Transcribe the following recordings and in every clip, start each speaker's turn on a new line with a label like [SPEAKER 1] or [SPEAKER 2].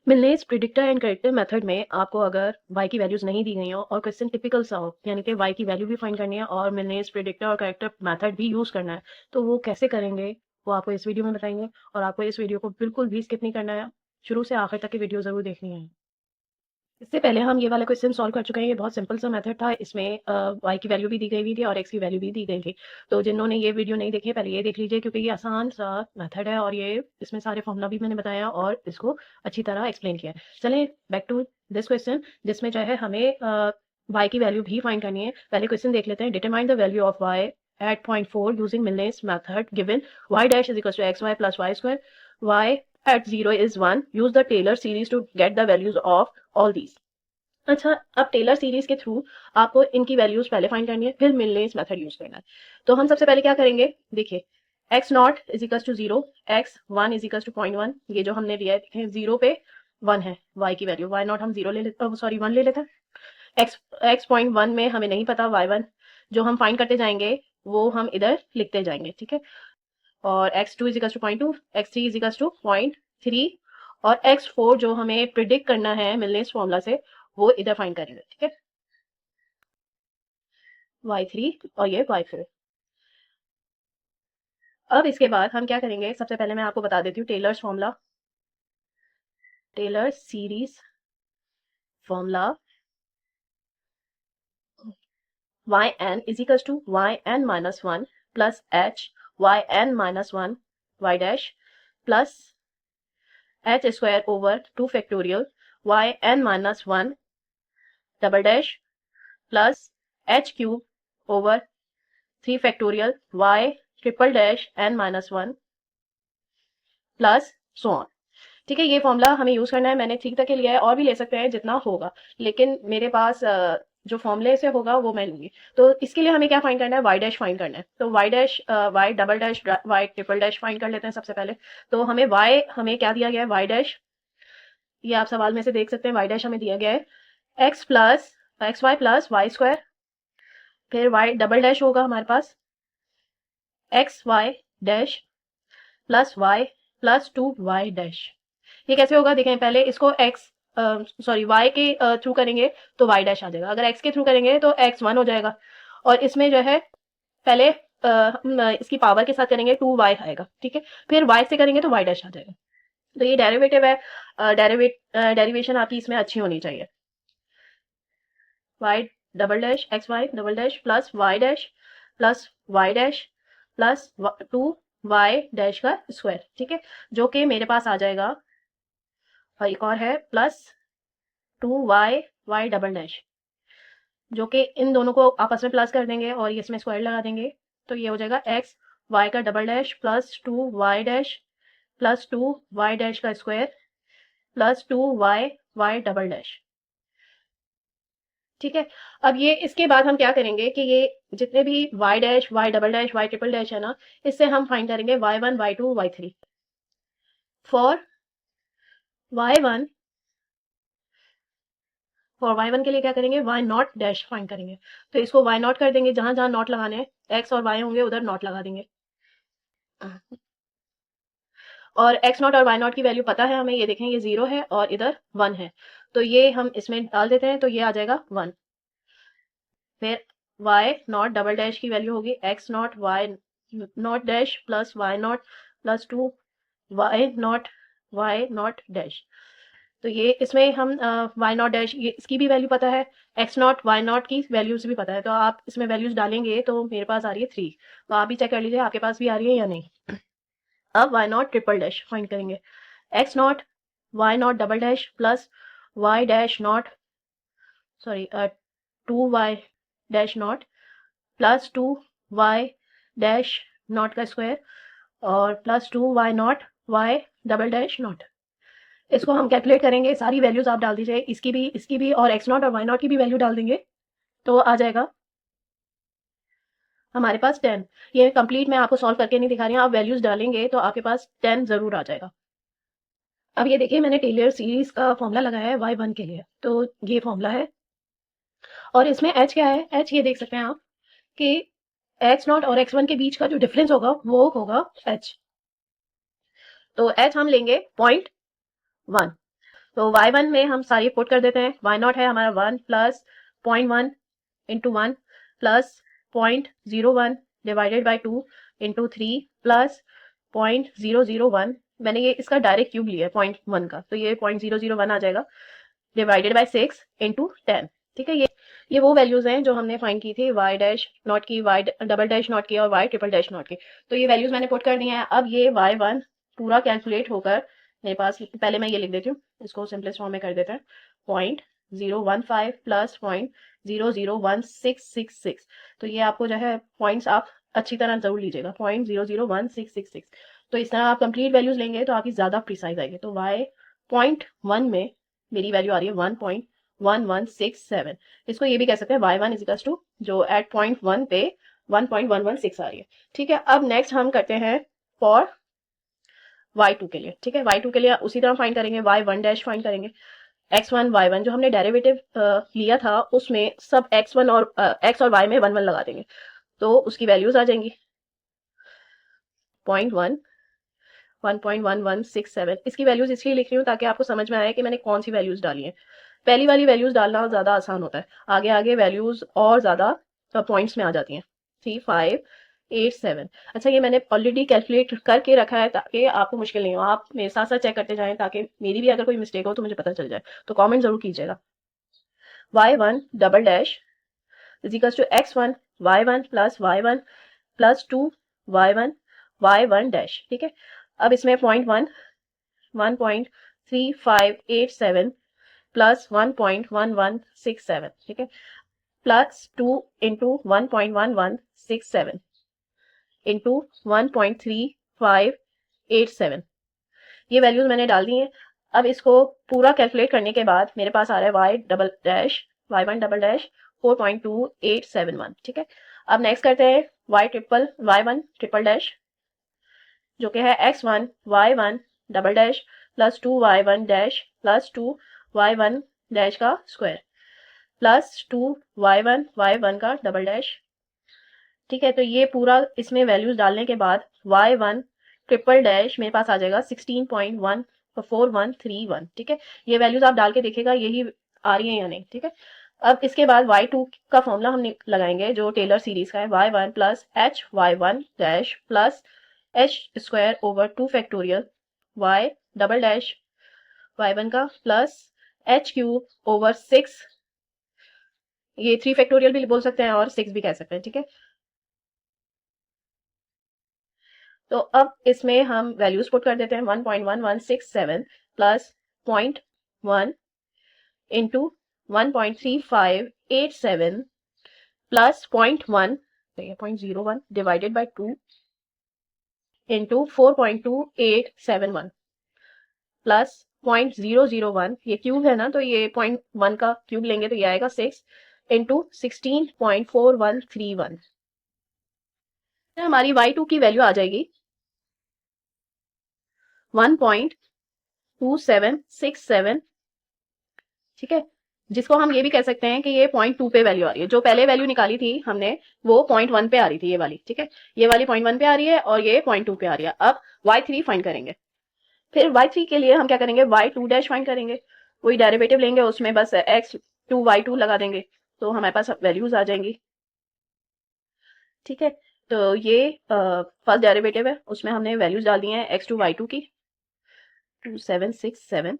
[SPEAKER 1] मिलनेस predictor and character method में आपको अगर y की वैल्यूज नहीं दी गई हो और क्वेश्चन टिपिकल सा हो, यानी कि y की वैल्यू भी फाइंड करनी है और मिलनेस प्रिडिक्टर और करेक्टर मेथड भी यूज करना है, तो वो कैसे करेंगे वो आपको इस वीडियो में बताएंगे। और आपको इस वीडियो को बिल्कुल भी स्किप नहीं करना है, शुरू से आखिर तक की वीडियो जरूर देखनी है। इससे पहले हम ये वाला क्वेश्चन सॉल्व कर चुके हैं। ये बहुत सिंपल सा मेथड था, इसमें y की वैल्यू भी दी गई हुई थी और x की वैल्यू भी दी गई थी। तो जिन्होंने ये वीडियो नहीं देखी है पहले ये देख लीजिए, क्योंकि ये आसान सा मेथड है और ये इसमें सारे फॉर्मूला भी मैंने बताया और इसको अच्छी तरह एक्सप्लेन किया है। चलें बैक टू दिस क्वेश्चन, जिसमें जो है हमें y की वैल्यू भी फाइंड करनी है। पहले क्वेश्चन देख लेते हैं। Determine the value of y at point 4 using Milne's method given y dash is equals to xy plus y square, y at 0 is 1. Use the Taylor series to get the values of all these. अच्छा, अब Taylor series के through आपको इनकी values पहले find करनी है, फिर मिलनेस method use करना है। तो हम सबसे पहले क्या करेंगे, देखिए X naught is equal to 0, X one is equal to 0.1। ये जो हमने लिया है देखें 0 पे 1 है वाई की वैल्यू, वाई नॉट हम 0 ले लेते, सॉरी 1 ले लेते हैं। एक्स एक्स पॉइंट वन में हमें नहीं पता, वाई वन जो हम फाइंड करते जाएंगे वो हम इधर लिखते जाएंगे, ठीक है। और X two is equal to 0.2, X three is equal to 0.3 और एक्स फोर जो हमें प्रिडिक्ट करना है मिलनेस फॉर्मूला से वो इधर फाइंड करेंगे, ठीक है। y3 और ये y4। अब इसके बाद हम क्या करेंगे, सबसे पहले मैं आपको बता देती हूँ Taylor's formula, Taylor series formula. yn is equals to yn minus 1 plus h yn minus 1 y dash plus h square over 2 factorial yn minus 1 double dash plus h cube over 3 factorial y triple dash n minus 1 plus so on, ठीक है। ये formula हमें use करना है, मैंने 3 तक के लिया है और भी ले सकते हैं जितना होगा, लेकिन मेरे पास जो फॉर्मूले से होगा वो मैं लूंगी। तो इसके लिए हमें क्या फाइंड करना है, वाई डैश फाइंड करना है। तो Y dash, Y double dash, Y triple dash find कर लेते हैं सबसे पहले। तो हमें वाई हमें क्या दिया गया है, वाई डैश, ये आप सवाल में से देख सकते हैं। वाई डैश हमें दिया गया है x plus x y plus y square, फिर वाई डबल डैश होगा हमारे पास x y dash plus y plus 2y dash. ये कैसे होगा, देखें पहले इसको x सॉरी y के थ्रू करेंगे तो y डैश आ जाएगा, अगर x के थ्रू करेंगे तो x1 हो जाएगा। और इसमें जो है पहले हम इसकी पावर के साथ करेंगे 2y आएगा, ठीक है। फिर y से करेंगे तो y डैश आ जाएगा। तो ये डेरिवेटिव है, डेरिवेशन आपकी इसमें अच्छी होनी चाहिए। y double dash X Y double dash plus y dash plus y dash plus 2y dash का स्क्वायर, ठीक है, जो कि मेरे पास आ जाएगा। और एक और है plus 2y y double dash, जो कि इन दोनों को आपस में प्लस कर देंगे और इसमें स्क्वायर लगा देंगे, तो ये हो जाएगा एक्स वाई का double dash plus 2y dash plus 2y dash का square plus 2y y double dash, ठीक है। अब ये इसके बाद हम क्या करेंगे कि ये जितने भी y dash y double dash y triple dash है ना, इससे हम फाइंड करेंगे y1 y2 y3। For y1, for y1 के लिए क्या करेंगे, y नॉट डैश फाइंड करेंगे। तो इसको y नॉट कर देंगे, जहां जहां नॉट लगाने हैं x और y होंगे उधर नॉट लगा देंगे। और x नॉट और y नॉट की वैल्यू पता है हमें, ये देखें ये 0 है और इधर 1 है, तो ये हम इसमें डाल देते हैं, तो ये आ जाएगा 1। फिर y नॉट डबल डैश की वैल्यू होगी x not y not dash plus y not plus 2 y not dash. तो ये इसमें हम वाई नॉट डैश, ये इसकी भी वैल्यू पता है, एक्स नॉट वाई नॉट की वैल्यूज भी पता है, तो आप इसमें वैल्यूज डालेंगे तो मेरे पास आ रही है 3। तो आप भी चेक कर लीजिए आपके पास भी आ रही है या नहीं। अब y naught triple dash find करेंगे, x naught y naught double dash plus y dash naught, sorry 2y dash naught plus 2y dash naught का स्क्वायर और plus 2y naught y double dash naught. इसको हम calculate करेंगे, सारी values आप डाल दीजिए, इसकी भी और एक्स नॉट और वाई नॉट की भी वैल्यू डाल देंगे, तो आ जाएगा हमारे पास 10। ये कंप्लीट मैं आपको सॉल्व करके नहीं दिखा रही हूँ, आप वैल्यूज डालेंगे तो आपके पास 10 जरूर आ जाएगा। अब ये देखिए मैंने टेलर सीरीज का फॉर्मूला लगाया है y1 के लिए, तो ये फॉर्मूला है और इसमें h क्या है, h ये देख सकते हैं आप कि x नॉट और x1 के बीच का जो डिफरेंस होगा वो होगा h। तो h हम लेंगे 0.1, तो y1 में हम सारी पुट कर देते हैं। y0 है हमारा 1 plus 0.1 into 1 plus 0.01 divided by 2 into 3 plus 0.001, मैंने ये इसका डायरेक्ट क्यूब लिया है 0.1 का, तो ये 0.001 आ जाएगा डिवाइडेड बाई 6 इंटू 10। ठीक है, ये वो वैल्यूज हैं जो हमने फाइंड की थी, y डैश नॉट की, y डबल डैश नॉट की और y ट्रिपल डैश नॉट की। तो ये वैल्यूज मैंने पुट कर दी हैं। अब ये y1 पूरा कैलकुलेट होकर मेरे पास, पहले मैं ये लिख देती हूँ, इसको सिंपलेस्ट फॉर्म में कर देते हैं, 0.015 प्लस 0.001666। तो ये आपको जो है पॉइंट्स आप अच्छी तरह जरूर लीजिएगा, 0.001666। तो इस तरह आप कंप्लीट वैल्यूज लेंगे तो आपकी ज्यादा प्रिसाइज आएगी। तो y 0.1 में मेरी वैल्यू आ रही है 1.1167। इसको ये भी कह सकते हैं y1 इजिकल्स टू, जो एट 0.1 पे 1.116 आ रही है। ठीक है, अब नेक्स्ट हम करते हैं फॉर y2 के लिए। ठीक है, y2 के लिए उसी तरह फाइंड करेंगे, y1 डैश फाइंड करेंगे। x1 y1 जो हमने डेरिवेटिव लिया था उसमें सब x1 और x और y में 1 1 लगा देंगे, तो उसकी वैल्यूज आ जाएंगी 0.1 1.1167। इसकी वैल्यूज इसलिए लिख रही हूँ ताकि आपको समझ में आए कि मैंने कौन सी वैल्यूज डाली हैं। पहली वाली वैल्यूज डालना ज्यादा आसान होता है, आगे आगे वैल्यूज और ज्यादा पॉइंट्स में आ जाती हैं। 3587। अच्छा, ये मैंने ऑलरेडी कैलकुलेट करके रखा है ताकि आपको मुश्किल नहीं हो, आप मेरे साथ साथ चेक करते जाएं ताकि मेरी भी अगर कोई मिस्टेक हो तो मुझे पता चल जाए। तो कमेंट जरूर कीजिएगा। y1 double dash equals to x1 y1 प्लस 2 y1 डैश। ठीक है, अब इसमें 0.1 1.3587 प्लस 1.1167। ठीक है, प्लस 2 इंटू 1.1167 इंटू 1.3587, ये वैल्यूज मैंने डाल दी हैं। अब इसको पूरा कैलकुलेट करने के बाद मेरे पास आ रहा है y1 डबल डैश 4.2871। ठीक है, अब नेक्स्ट करते हैं y1 ट्रिपल डैश, जो कि है x1 y1 double dash plus 2 y1 dash plus 2 y1 dash का स्क्वायर प्लस 2 y1 का डबल डैश। ठीक है, तो ये पूरा इसमें वैल्यूज डालने के बाद y1 ट्रिपल डैश मेरे पास आ जाएगा 16.4141। ठीक है, ये वैल्यूज आप डाल के देखिएगा यही आ रही है या नहीं। ठीक है, अब इसके बाद y2 का फॉर्मूला हम लगाएंगे जो टेलर सीरीज का है, y1 plus H y1 dash plus H square over 2 factorial y double dash y1 का प्लस एच क्यूब ओवर 6, ये 3 फैक्टोरियल भी बोल सकते हैं और 6 भी कह सकते हैं। ठीक है, तो अब इसमें हम वैल्यूज पुट कर देते हैं, 1.1167 plus 0.1 into 1.3587 plus 0.1 0.01 divided by 2 into 4.2871 plus 0.001, ये क्यूब है ना तो ये 0.1 का क्यूब लेंगे तो ये आएगा 6 इंटू 16.4131। हमारी y2 की वैल्यू आ जाएगी 1.2767। ठीक है, जिसको हम ये भी कह सकते हैं कि ये 0.2 पे वैल्यू आ रही है। जो पहले वैल्यू निकाली थी हमने वो 0.1 पे आ रही थी, ये वाली। ठीक है, ये वाली 0.1 पे आ रही है और ये 0.2 पे आ रही है। अब y3 फाइंड करेंगे। फिर y3 के लिए हम क्या करेंगे, y2 डैश फाइंड करेंगे, वही डेरिवेटिव लेंगे, उसमें बस x2 y2 लगा देंगे तो हमारे पास वैल्यूज आ जाएंगी। ठीक है, तो ये फर्स्ट डेरिवेटिव है, उसमें हमने वैल्यूज डाल दी हैं x2 y2 की 2767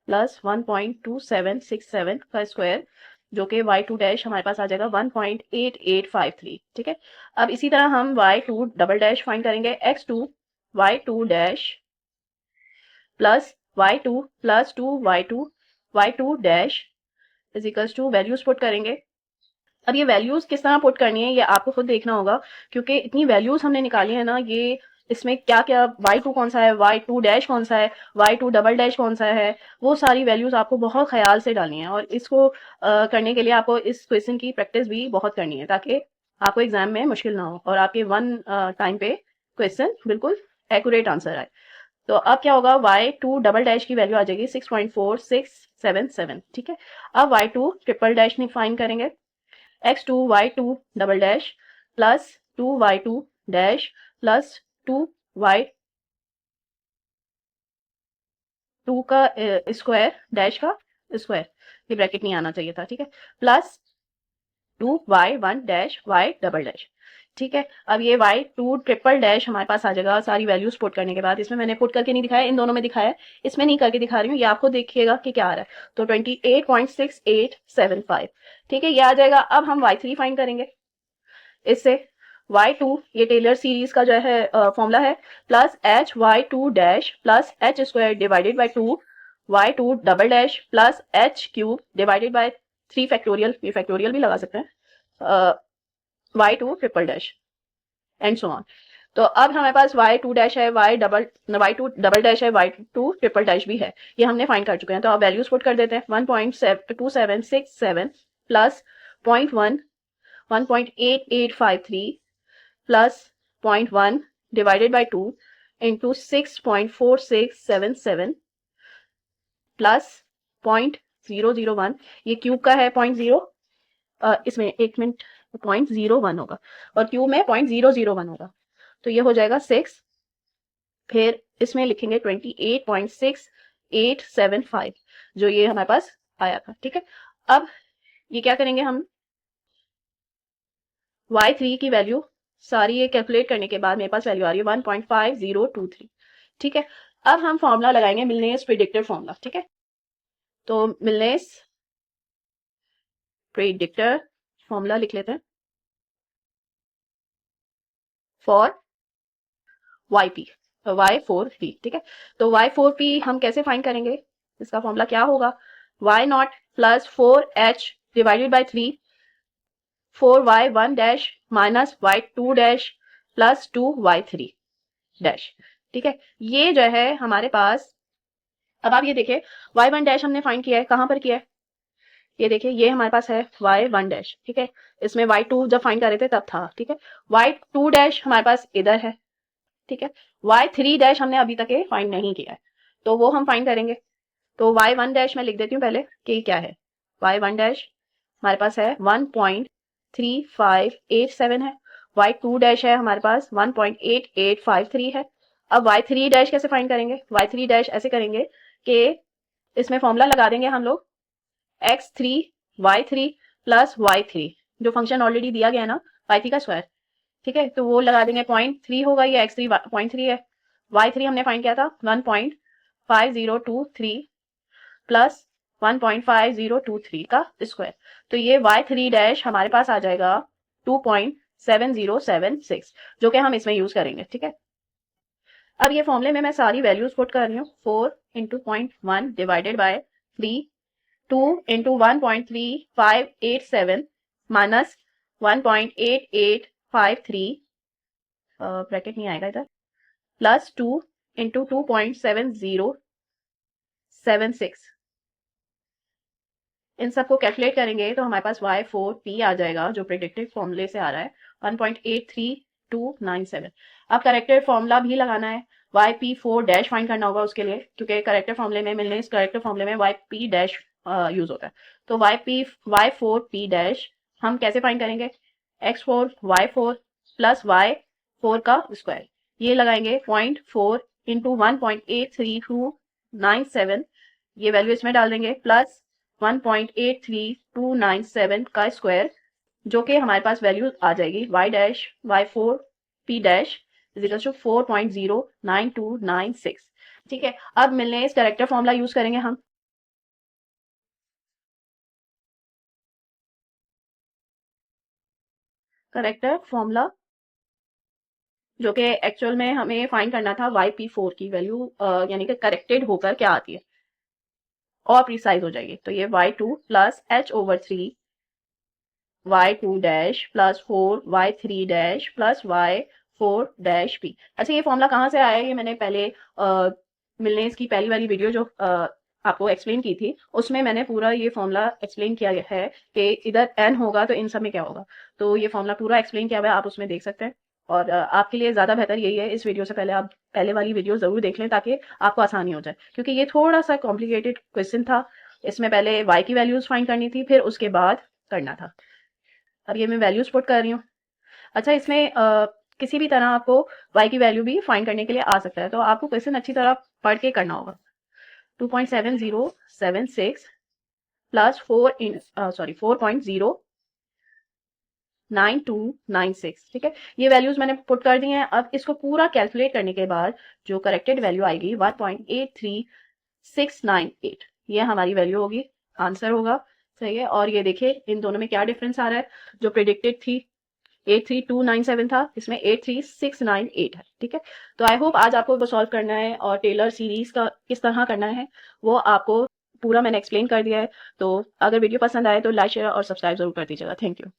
[SPEAKER 1] प्लस 1.2767 का स्क्वायर, जो कि y2 डैश हमारे पास आ जाएगा 1.8853। ठीक है, अब इसी तरह हम y2 डबल डैश फाइंड करेंगे, x2 y2 dash plus y2 plus 2 y2 dash is equals to, values put करेंगे। अब ये वैल्यूज किस तरह पुट करनी है ये आपको खुद देखना होगा, क्योंकि इतनी वैल्यूज हमने निकाली है ना, ये इसमें क्या क्या y2 कौन सा है, y2 डैश कौन सा है, y2 डबल डैश कौन सा है, वो सारी वैल्यूज आपको बहुत ख्याल से डालनी है। और इसको करने के लिए आपको इस क्वेश्चन की प्रैक्टिस भी बहुत करनी है ताकि आपको एग्जाम में मुश्किल ना हो और आपके वन टाइम पे क्वेश्चन बिल्कुल एक्यूरेट आंसर आए। तो अब क्या होगा, y2 डबल डैश की वैल्यू आ जाएगी 6.4677। ठीक है, अब y2 ट्रिपल डैश फाइंड करेंगे, x2 y2 double dash plus 2y2 dash plus 2y 2 का स्क्वायर डैश का स्क्वायर, ये ब्रैकेट नहीं आना चाहिए था, ठीक है, plus 2y1 dash y double dash, ठीक है। अब ये y2 ट्रिपल डैश हमारे पास आ जाएगा सारी वैल्यूज पुट करने के बाद। इसमें मैंने पुट करके नहीं दिखाया, इन दोनों में दिखाया है, इसमें नहीं करके दिखा रही हूँ, ये आपको देखिएगा कि क्या आ रहा है। तो 28.6875, ठीक है, ये आ जाएगा। अब हम y3 फाइंड करेंगे इससे। y2 ये टेलर सीरीज का जो है फॉर्मूला है, plus hy2 dash plus h square divided by 2 y2 double dash plus h cube divided by 3 factorial, ये फैक्टोरियल भी लगा सकते हैं, y2 triple dash and so on. तो अब हमारे पास y2 डैश है, y2 डबल डैश है, y2 ट्रिपल डैश भी है, ये हमने फाइंड कर चुके हैं। तो अब वैल्यूज पुट कर देते हैं। 1.2767 plus 0.1 1.8853 plus 0.1 divided by 2 into 6.4677 plus 0.001, ये क्यूब का है 0.0, इसमें एक मिनट 0.01 होगा और क्यूब में 0.001 होगा, तो ये हो जाएगा 6, फिर इसमें लिखेंगे 28.6875 जो ये हमारे पास आया था, ठीक है। अब ये क्या करेंगे हम, y3 की वैल्यू सारी ये कैलकुलेट करने के बाद मेरे पास वैल्यू आ रही है 1.5023, ठीक है। अब हम फॉर्मूला लगाएंगे मिलनेस प्रिडिक्टर फॉर्मूला, ठीक है। तो मिलनेस प्रिडिक्टर फॉर्मूला लिख लेते हैं फॉर yp y4p, ठीक है। तो y4p हम कैसे फाइंड करेंगे, इसका फॉर्मूला क्या होगा, y0 plus 4h divided by 3 4y1 dash minus y2 dash plus 2y3 dash, ठीक है। ये जो है हमारे पास, अब आप ये देखिए y1 डैश हमने फाइंड किया है, कहां पर किया है, ये देखिए ये हमारे पास है y1 डैश, ठीक है। इसमें y2 जब फाइंड कर रहे थे तब था, ठीक है। y2 डैश हमारे पास इधर है, ठीक है। y3 डैश हमने अभी तक फाइंड नहीं किया है, तो वो हम फाइंड करेंगे। तो y1 डैश मैं लिख देती हूँ पहले कि क्या है, y1 डैश हमारे पास है 1.3587 है, y2 डैश है हमारे पास 1.8853 है। अब y3 डैश कैसे फाइंड करेंगे, y3 डैश ऐसे करेंगे कि इसमें फॉर्मूला लगा देंगे हम लोग x3 y3 प्लस y3, जो फंक्शन ऑलरेडी दिया गया है ना y3 का स्क्वायर, ठीक है। तो वो लगा देंगे 0.3 होगा, ये x3 0.3 है, y3 हमने फाइंड किया था 1.5023 प्लस 1.5023 का स्क्वायर, तो ये y3 डैश हमारे पास आ जाएगा 2.7076, जो कि हम इसमें यूज करेंगे, ठीक है। अब ये फॉर्मूले में मैं सारी वैल्यूज पुट कर रही हूँ, 4 into 0.1 divided by 3, 2 into 1.3587 minus 1.8853, bracket नहीं आएगा इधर, प्लस 2 इंटू 2.7076, इन सबको कैलकुलेट करेंगे तो हमारे पास y4p आ जाएगा, जो प्रेडिक्टिव फॉर्मूले से आ रहा है 1.83297। अब करेक्टेड फॉर्मूला भी लगाना है, yp4 डैश फाइंड करना होगा उसके लिए, क्योंकि करेक्टर फॉर्मूले में मिलने इस करेक्टर फॉर्मूले में yp डैश यूज होता है। तो y4p डैश हम कैसे फाइंड करेंगे, x4 y4 प्लस y4 का स्क्वायर, ये लगाएंगे 0.4 इंटू 1.83297, ये वैल्यू इसमें डाल देंगे, प्लस 1.83297 का स्क्वायर, जो कि हमारे पास वैल्यू आ जाएगी y dash y4p dash is equal to 4.09296, ठीक है। अब मिलने इस करेक्टर फॉर्मूला यूज करेंगे हम, करेक्टर फॉर्मूला जो कि एक्चुअल में हमें फाइंड करना था yp4 की वैल्यू, यानी कि करेक्टेड होकर क्या आती है और प्रिसाइज हो जाएगी। तो ये y2 plus h over 3 y2 dash plus 4 y3 dash plus y4 dash p। अच्छा, ये फॉर्मूला कहाँ से आया है, ये मैंने पहले मिलने इसकी पहली वाली वीडियो जो आपको एक्सप्लेन की थी, उसमें मैंने पूरा ये फॉर्मूला एक्सप्लेन किया है कि इधर n होगा तो इन सब में क्या होगा, तो ये फॉर्मूला पूरा एक्सप्लेन किया हुआ है, आप उसमें देख सकते हैं। और आपके लिए ज़्यादा बेहतर यही है, इस वीडियो से पहले आप पहले वाली वीडियो ज़रूर देख लें ताकि आपको आसानी हो जाए, क्योंकि ये थोड़ा सा कॉम्प्लिकेटेड क्वेश्चन था, इसमें पहले y की वैल्यूज फाइंड करनी थी, फिर उसके बाद करना था। अब ये मैं वैल्यूज पुट कर रही हूँ। अच्छा, इसमें किसी भी तरह आपको y की वैल्यू भी फाइंड करने के लिए आ सकता है, तो आपको क्वेश्चन अच्छी तरह पढ़ के करना होगा। 2.7076 प्लस 4.9296, ठीक है। ये वैल्यूज मैंने पुट कर दी हैं। अब इसको पूरा कैलकुलेट करने के बाद जो करेक्टेड वैल्यू आएगी 1.83698, ये हमारी वैल्यू होगी, आंसर होगा। सही है। और ये देखिए इन दोनों में क्या डिफरेंस आ रहा है। जो प्रिडिक्टेड थी 83297 था, इसमें 83698 है, ठीक है। तो आई होप आज आपको वो सॉल्व करना है और टेलर सीरीज का किस तरह करना है वो आपको पूरा मैंने एक्सप्लेन कर दिया है। तो अगर वीडियो पसंद आए तो लाइक शेयर और सब्सक्राइब जरूर कर दीजिएगा। Thank you.